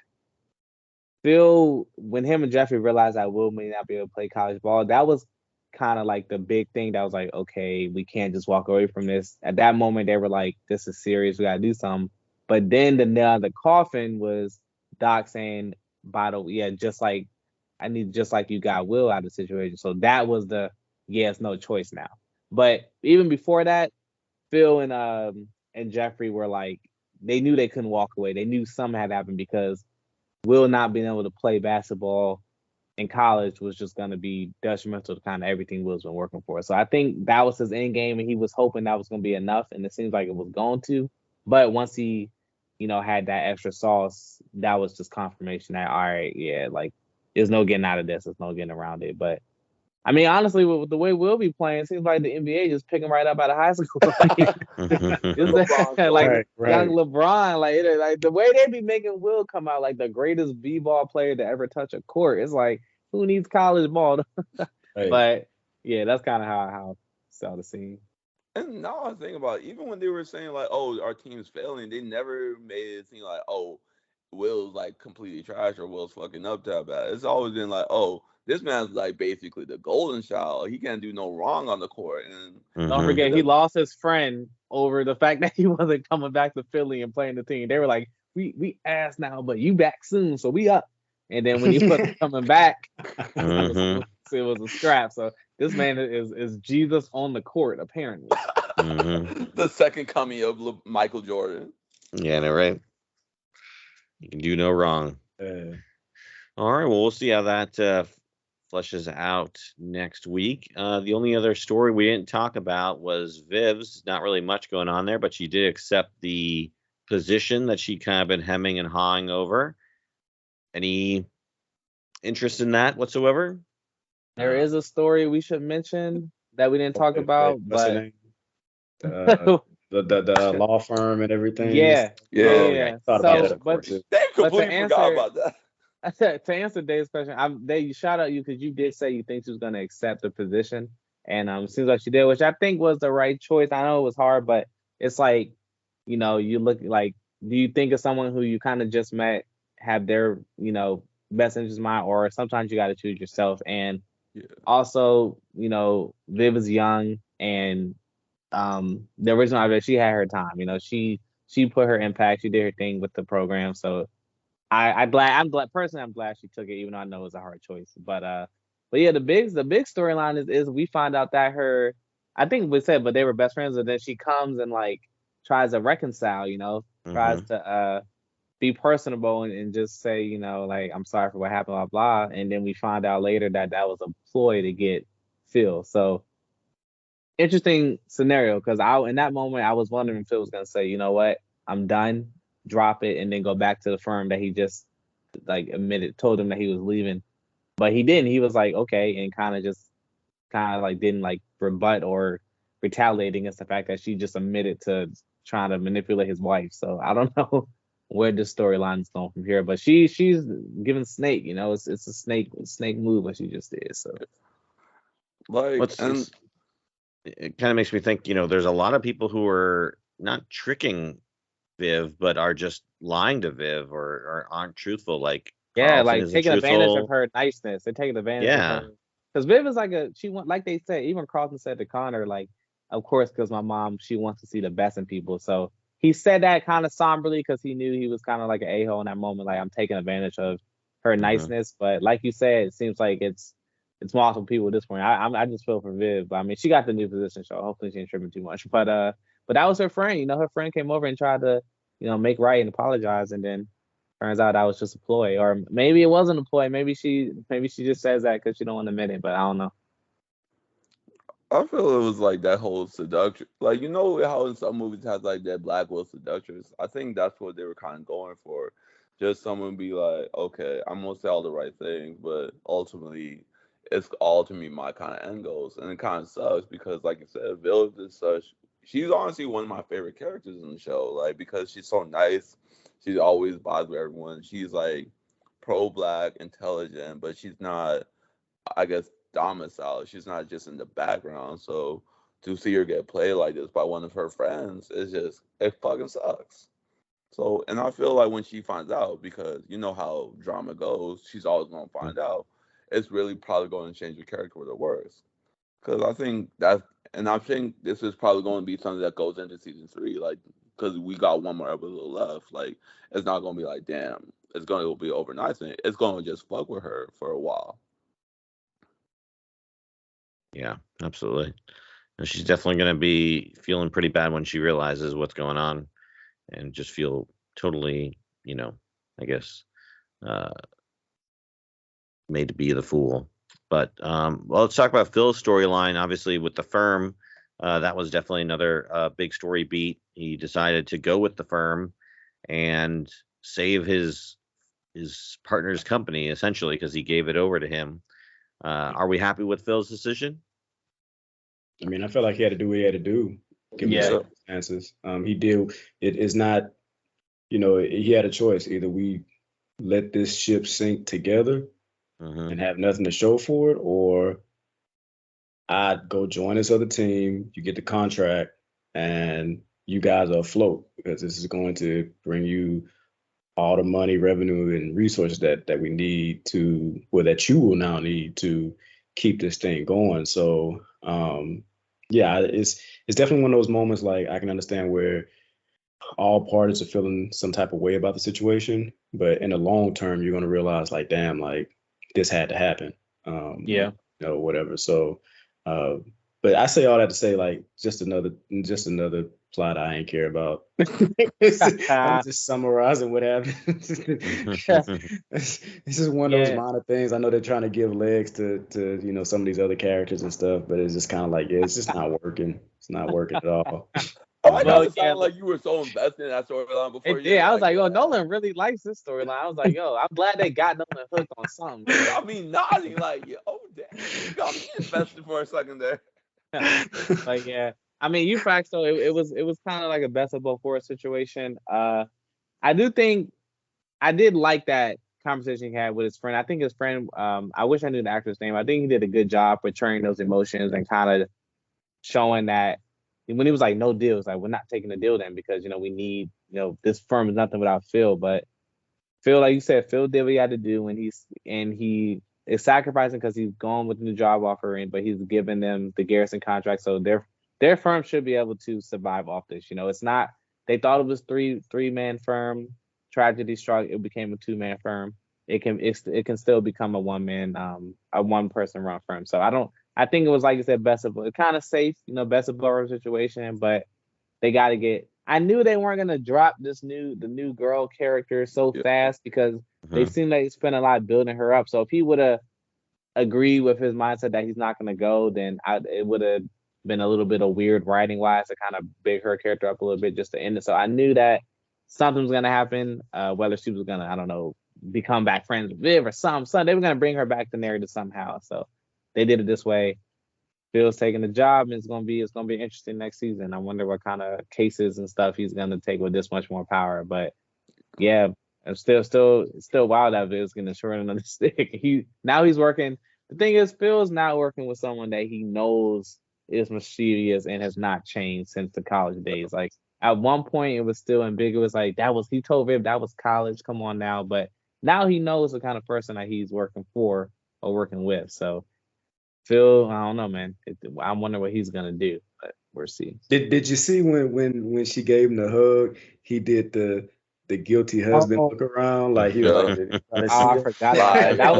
Phil, when him and Jeffrey realized that Will may not be able to play college ball, that was kind of like the big thing that was like, okay, we can't just walk away from this. At that moment, they were like, this is serious. We got to do something. But then the nail in the coffin was Doc saying, by the way, yeah, I need just like you got Will out of the situation. So that was it's no choice now. But even before that, Phil and Jeffrey were like, they knew they couldn't walk away. They knew something had happened because Will not being able to play basketball in college was just going to be detrimental to kind of everything Will's been working for. So I think that was his end game, and he was hoping that was going to be enough, and it seems like it was going to. But once he, had that extra sauce, that was just confirmation that, all right, yeah, like, there's no getting out of this. There's no getting around it. But I mean, honestly, with the way we'll be playing, it seems like the NBA just picking right up out of high school. Like young LeBron, like the way they be making Will come out like the greatest b-ball player to ever touch a court. It's like, who needs college ball? Right. But yeah, that's kind of how I saw the scene. And now I think about it, even when they were saying like, "Oh, our team's failing," they never made it seem like, "Oh, Will's like completely trash or Will's fucking up that bad." It's always been like, "Oh, this man's like basically the golden child. He can't do no wrong on the court." And Don't forget, he lost his friend over the fact that he wasn't coming back to Philly and playing the team. They were like, "We ass now, but you back soon, so we up." And then when he wasn't coming back, it was a scrap. So this man is Jesus on the court, apparently. The second coming of Michael Jordan. Yeah, no, right. You can do no wrong. All right, well, we'll see how that fleshes out next week. The only other story we didn't talk about was Viv's. Not really much going on there, but she did accept the position that she kind of been hemming and hawing over. Any interest in that whatsoever? There is a story we should mention that we didn't talk about, but the law firm and everything. Yeah. Thought about it, of course. They completely forgot about that. To answer Dave's question, they shout out you because you did say you think she was going to accept the position, and it seems like she did, which I think was the right choice. I know it was hard, but it's like, you look like, do you think of someone who you kind of just met, have their best interest in mind, or sometimes you got to choose yourself, and also Viv is young, and the original Ibex, she had her time. She put her impact, she did her thing with the program, so. I'm glad personally. I'm glad she took it, even though I know it was a hard choice. But yeah, the big storyline is we find out that I think we said, but they were best friends, and then she comes and like tries to reconcile, tries to be personable and just say, like, I'm sorry for what happened, blah blah. And then we find out later that was a ploy to get Phil. So interesting scenario, because in that moment I was wondering if Phil was gonna say, you know what, I'm done, drop it, and then go back to the firm that he just like told him that he was leaving. But he didn't. He was like, okay, and kind of like didn't like rebut or retaliate against the fact that she just admitted to trying to manipulate his wife. So I don't know where this storyline is going from here. But she's giving Snake, it's a snake move what she just did. So it kind of makes me think, there's a lot of people who are not tricking Viv, but are just lying to Viv or aren't truthful. Like, yeah, Carlton like taking advantage of her niceness. They're taking advantage of her. Because Viv is like like they said, even Carlton said to Connor, like, of course, because my mom, she wants to see the best in people. So he said that kind of somberly because he knew he was kind of like an a-hole in that moment. Like, I'm taking advantage of her niceness. But like you said, it seems like it's multiple people at this point. I just feel for Viv. But I mean, she got the new position, so hopefully she ain't tripping too much. But that was her friend. Her friend came over and tried to make right and apologize, and then turns out that was just a ploy, or maybe it wasn't a ploy. Maybe she just says that because she don't want to admit it, but I don't know. I feel it was like that whole seduction, like how in some movies has like that Blackwell seductress. I think that's what they were kind of going for, just someone be like, okay, I'm gonna say all the right things, but ultimately it's all to me my kind of end goals, and it kind of sucks because, like you said, Bill is such. She's honestly one of my favorite characters in the show, like, because she's so nice. She's always vibes with everyone. She's like pro-black, intelligent, but she's not, I guess, domiciled. She's not just in the background. So to see her get played like this by one of her friends, it fucking sucks. So, and I feel like when she finds out, because you know how drama goes, she's always gonna find out. It's really probably going to change the character for the worse. Because I think this is probably going to be something that goes into season 3, like, because we got one more episode left. Like, it's not going to be like, damn, it's going to be overnight. It's going to just fuck with her for a while. Yeah, absolutely. And she's definitely going to be feeling pretty bad when she realizes what's going on, and just feel totally, I guess, made to be the fool. But well, let's talk about Phil's storyline. Obviously, with the firm, that was definitely another big story beat. He decided to go with the firm and save his partner's company essentially because he gave it over to him. Are we happy with Phil's decision? I mean, I felt like he had to do what he had to do, given the Yeah. circumstances. He did. It is not, he had a choice. Either we let this ship sink together and have nothing to show for it, or I'd go join this other team. You get the contract, and you guys are afloat because this is going to bring you all the money, revenue, and resources that we need to, well, that you will now need to keep this thing going. So, yeah, it's definitely one of those moments. Like, I can understand where all parties are feeling some type of way about the situation, but in the long term, you're gonna realize, like, damn, like this had to happen. Yeah. Whatever. So, uh, but I say all that to say, like, just another plot I ain't care about. I'm just summarizing what happened. This is one of those minor things. I know they're trying to give legs to some of these other characters and stuff, but it's just kind of like, yeah, it's just not working. It's not working at all. Oh, I know it sounded like you were so invested in that storyline before. Yeah, I was like, yo, Nolan really likes this storyline. I was like, yo, I'm glad they got Nolan hooked on something. You got me nodding like, oh damn, you got me invested for a second there. Like, yeah, I mean, you facts though. It was kind of like a best of both worlds situation. I do think I did like that conversation he had with his friend. I think his friend, I wish I knew the actor's name. I think he did a good job portraying those emotions and kind of showing that when he was like, no deal, it's like, we're not taking the deal then because, we need, this firm is nothing without Phil. But Phil, like you said, Phil did what he had to do and he is sacrificing because he's going with the new job offer, but he's giving them the Garrison contract. So their firm should be able to survive off this. It's not, they thought it was three-man firm. Tragedy struck, it became a two-man firm. It can still become a one-person run firm. So I think it was, like you said, kind of safe, best of both situation, but they got to get. I knew they weren't gonna drop the new girl character so fast because they seemed like they spent a lot building her up. So if he would have agreed with his mindset that he's not gonna go, then it would have been a little bit of weird writing wise to kind of big her character up a little bit just to end it. So I knew that something was gonna happen. Whether she was gonna, I don't know, become back friends with Viv or something. They were gonna bring her back to narrative somehow. So they did it this way. Phil's taking the job, and it's gonna be interesting next season. I wonder what kind of cases and stuff he's gonna take with this much more power. But yeah, it's still wild that Phil's getting short another stick. He's working. The thing is, Phil's now working with someone that he knows is mischievous and has not changed since the college days. Like at one point, it was still ambiguous. Like he told Viv that was college. Come on now, but now he knows the kind of person that he's working for or working with. So. Phil, I don't know, man. I wonder what he's gonna do, but we'll see. Did you see when she gave him the hug? He did the guilty husband look around, like he was like, I forgot about that. That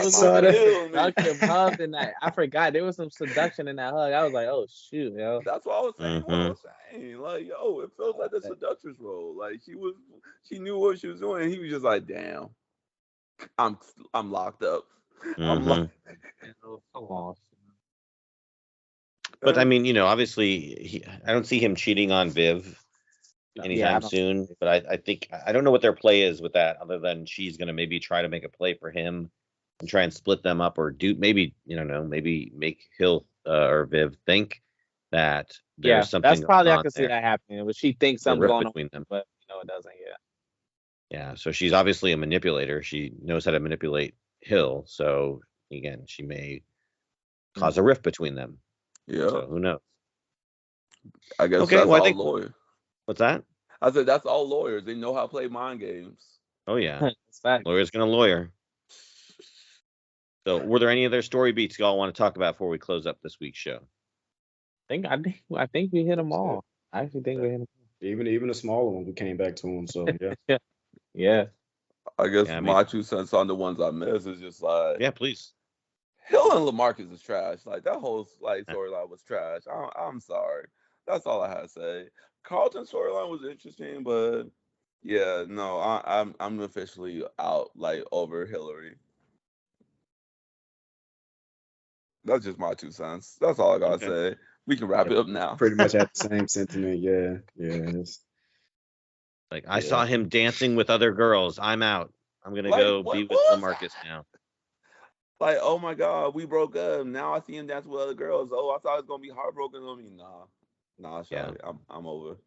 was seductive hug in that. I forgot there was some seduction in that hug. I was like, oh shoot, yo. That's what I was saying. What I was saying, like, yo, it feels like the seductress role. Like she knew what she was doing, and he was just like, damn, I'm locked up. I'm locked. But I mean, obviously, I don't see him cheating on Viv anytime soon. But I think I don't know what their play is with that, other than she's gonna maybe try to make a play for him and try and split them up, or maybe make Hill or Viv think that there's something. That's probably I can see that happening. But she thinks something's going between them, but it doesn't. Yeah. So she's obviously a manipulator. She knows how to manipulate Hill. So again, she may cause a rift between them. Yeah. So who knows? I guess that's all lawyers. What's that? I said that's all lawyers. They know how to play mind games. Oh yeah. Lawyer's gonna lawyer. So were there any other story beats y'all want to talk about before we close up this week's show? I think we hit them all. I actually think we hit them all. Even the smaller one, we came back to them. So yeah. Yeah. I guess my 2 cents on the ones I missed is just like, yeah, please. Hill and LaMarcus is trash. Like that whole storyline was trash. I'm sorry. That's all I had to say. Carlton's storyline was interesting, but yeah, no, I'm officially out over Hillary. That's just my 2 cents. That's all I gotta say. We can wrap it up now. Pretty much have the same sentiment. Yeah. Like, I saw him dancing with other girls. I'm out. I'm gonna Like, go what be with was LaMarcus that? now. Like, oh my God, we broke up. Now I see him dancing with other girls. Oh, I thought it was gonna be heartbroken on me. Nah, Yeah. sorry, I'm over.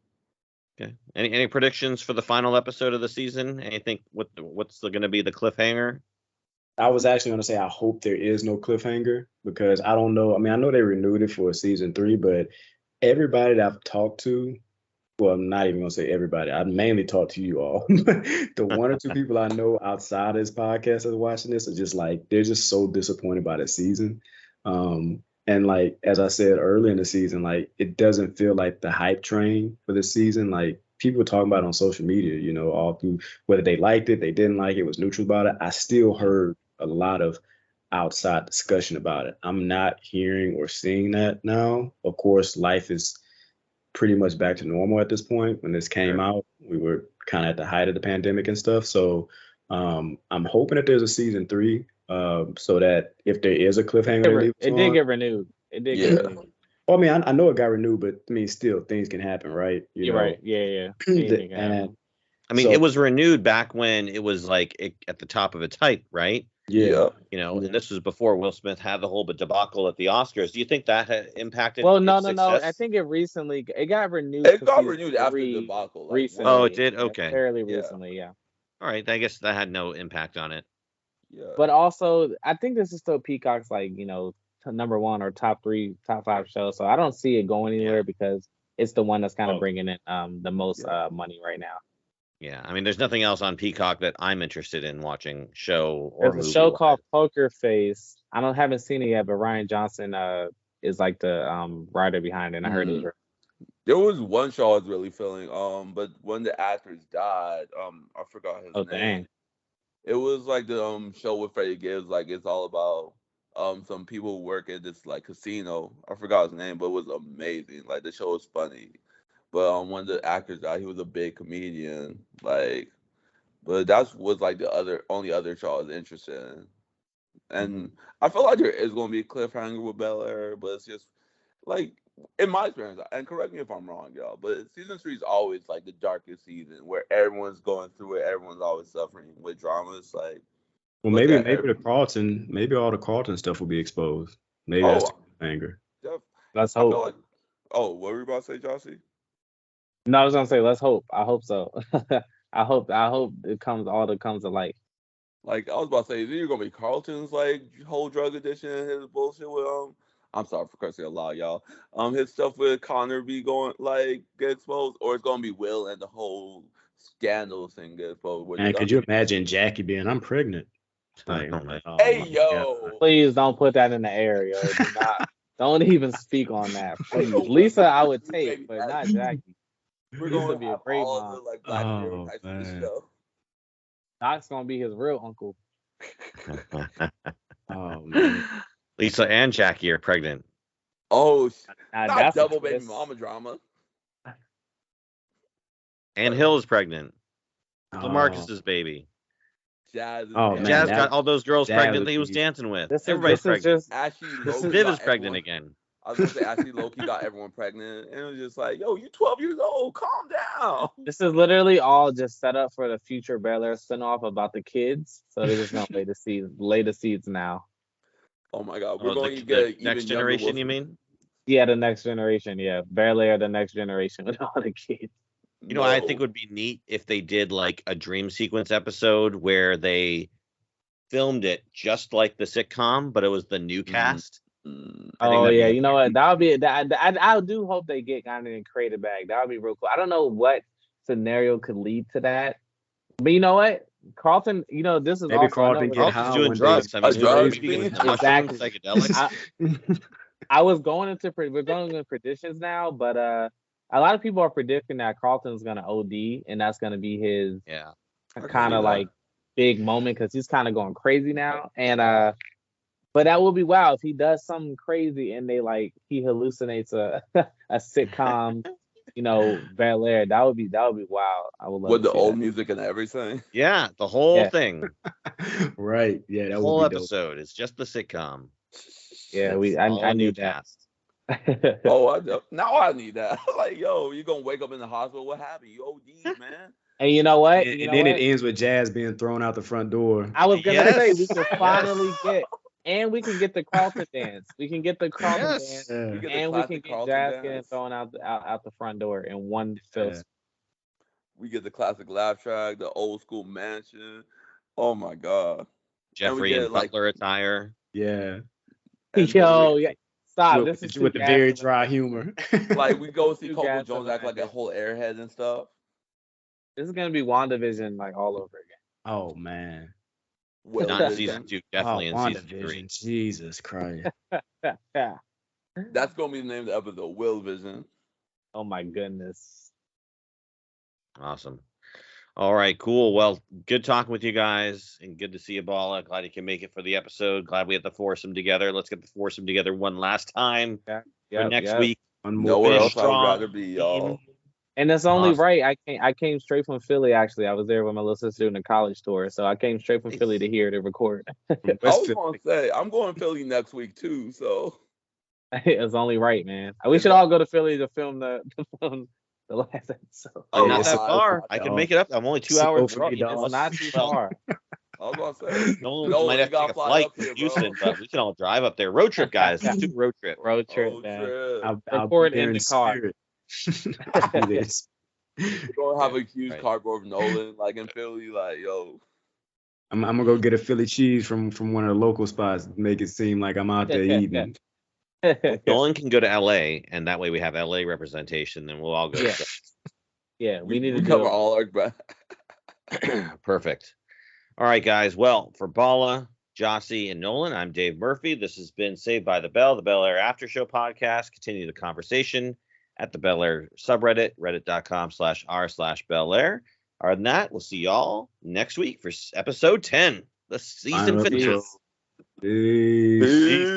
Okay. Any predictions for the final episode of the season? Anything? What's going to be the cliffhanger? I was actually going to say I hope there is no cliffhanger because I don't know. I mean, I know they renewed it for season 3, but everybody that I've talked to, well, I'm not even going to say everybody. I mainly talked to you all. The 1 or 2 people I know outside of this podcast that's watching this are just like, they're just so disappointed by the season. And like, as I said earlier in the season, like, it doesn't feel like the hype train for this season. Like, people were talking about it on social media, you know, all through whether they liked it, they didn't like it, was neutral about it. I still heard a lot of outside discussion about it. I'm not hearing or seeing that now. Of course, life is pretty much back to normal at this point. When this came out, we were kind of at the height of the pandemic and stuff. So I'm hoping that there's a season 3, so that if there is a cliffhanger, they leave It did get renewed. It did get renewed. Well, I mean, I know it got renewed, but I mean, still things can happen, right? You're right. Yeah. Anything can happen. And I mean, it was renewed back when it was like at the top of its hype, right? Yeah. You know, and this was before Will Smith had the whole debacle at the Oscars. Do you think that had impacted? Well, no. success? I think it got renewed. It got renewed after the debacle. Like, recently. Oh, it did. Okay. Fairly recently, yeah. All right. I guess that had no impact on it. Yeah. But also, I think this is still Peacock's, like, you know, number 1 or top 3, top 5 show. So I don't see it going anywhere because it's the one that's kind of bringing in the most money right now. Yeah, I mean, there's nothing else on Peacock that I'm interested in watching, show or There's a show called Poker Face. Haven't seen it yet, but Ryan Johnson is like the writer behind it. And I heard it. There was one show I was really feeling, but when the actors died, I forgot his name. Dang. It was like the show with Freddie Gibbs, like it's all about some people who work at this like casino. I forgot his name, but it was amazing. Like the show was funny. But when the actors died, he was a big comedian. Like, but that was like the only other show I was interested in. And I feel like there is going to be a cliffhanger with Bel-Air, but it's just like, in my experience, and correct me if I'm wrong, y'all, but season 3 is always like the darkest season where everyone's going through it, everyone's always suffering with dramas. Like, well, maybe all the Carlton stuff will be exposed. Maybe that's the cliffhanger. Let's hope. What were you about to say, Gyasi? No, I was gonna say let's hope. I hope so. I hope it comes to light. Like I was about to say, is it gonna be Carlton's like whole drug addiction and his bullshit with I'm sorry for cursing a lot, y'all. His stuff with Connor be going like get exposed, or it's gonna be Will and the whole scandal thing get exposed. And could you imagine Jackie being, I'm pregnant? Like, hey yo, please don't put that in the air, yo. Don't even speak on that, please. Lisa, I would take, but not Jackie. We're going to be a great mom. Like Black Mirror type of show. Doc's gonna be his real uncle. Oh man. Lisa and Jackie are pregnant. Oh, that's double baby mama drama. And Hill is pregnant. LaMarcus's baby. Jazz. Jazz got all those girls pregnant that he was dancing with. Everybody's pregnant. Viv is pregnant again. I was gonna say Ashley Loki got everyone pregnant, and it was just like, yo, you 12 years old, calm down. This is literally all just set up for the future Bel-Air spinoff about the kids. So they're just gonna lay the seeds now. Oh my God, we're going to get next generation. You mean? Yeah, the next generation. Yeah, Bel-Air, the next generation with all the kids. You know, I think would be neat if they did like a dream sequence episode where they filmed it just like the sitcom, but it was the new cast. Oh yeah, you know what? That would be. I do hope they get kind of creative back. That would be real cool. I don't know what scenario could lead to that, but you know what? Carlton, you know this is maybe also Carlton get high doing drugs. I mean, exactly. Psychedelics. We're going into predictions now, but a lot of people are predicting that Carlton's gonna OD, and that's gonna be his kind of like big moment because he's kind of going crazy now, and but that would be wild if he does something crazy and he hallucinates a sitcom, you know, Bel-Air. That would be wild. I would love with the old music and everything. Yeah, the whole thing. Right. Yeah, that the whole episode. It's just the sitcom. Yeah, It's I all a knew new that. cast. Oh, now I need that. Like, yo, you gonna wake up in the hospital? What happened? You OD'd, man. And you know what? And then it ends with Jazz being thrown out the front door. I was gonna say we Yes. can finally get, and we can get the Carlton dance. We can get the Carlton Yes. dance, Yeah, We get the and we can classic get Carlton Jazz getting dance. thrown out the front door in one fell yeah. swoop. We get the classic laugh track, the old school mansion. Oh my god. And we Jeffrey get in Butler attire. Yeah. and then Yo, we yeah, stop. With, This is too with the very gas of dry an humor. like we go see too Coco gas of Jones an act like a idea. whole airhead and stuff. This is gonna be WandaVision like all over Oh man. Will Not in Vision. season 2, Oh, definitely in season 3. WandaVision. Jesus Christ. again. That's gonna be the name of the episode. Will Vision. Oh my goodness. Awesome. All right, cool. Well, good talking with you guys, and good to see you, Bala. Glad you can make it for the episode. Glad we had the foursome together. Let's get the foursome together one last time for Yep, next yep. week. One more Nowhere Finish else I would strong. rather be, y'all. And it's only Awesome. right. I came straight from Philly. Actually, I was there with my little sister doing a college tour, so I came straight from Philly to here to record. from I West was Philly. gonna say I'm going to Philly next week too, so It's only right, man. We It's should all- all go to Philly to film the last episode. Oh, Hey, not it's that so far. far, I can dog. make it up. I'm only 2 So hours. for you, you know, dog. It's not too well, far. I was gonna say Nolan Nolan, might you have to gotta take a fly flight up to here, Houston, bro. but we can all drive up there. Road trip, guys. Let's do a road trip. Road trip, Oh man. trip. I'll be Record there in the in car. spirit. I'll be there. We're gonna have a huge Right. cardboard of Nolan like in Philly, like yo. I'm gonna go get a Philly cheese from one of the local spots. Make it seem like I'm out there eating. Nolan can go to LA, and that way we have LA representation. Then we'll all go. Yeah. Yeah, we need to cover do all our back. Perfect. All right, guys. Well, for Bala, Gyasi, and Nolan, I'm Dave Murphy. This has been Saved by the Bell, the Bel-Air After Show podcast. Continue the conversation at the Bel-Air subreddit, reddit.com/r/Bel-Air. Other than that, we'll see y'all next week for episode 10, the season Final finale. episode. Peace. Peace.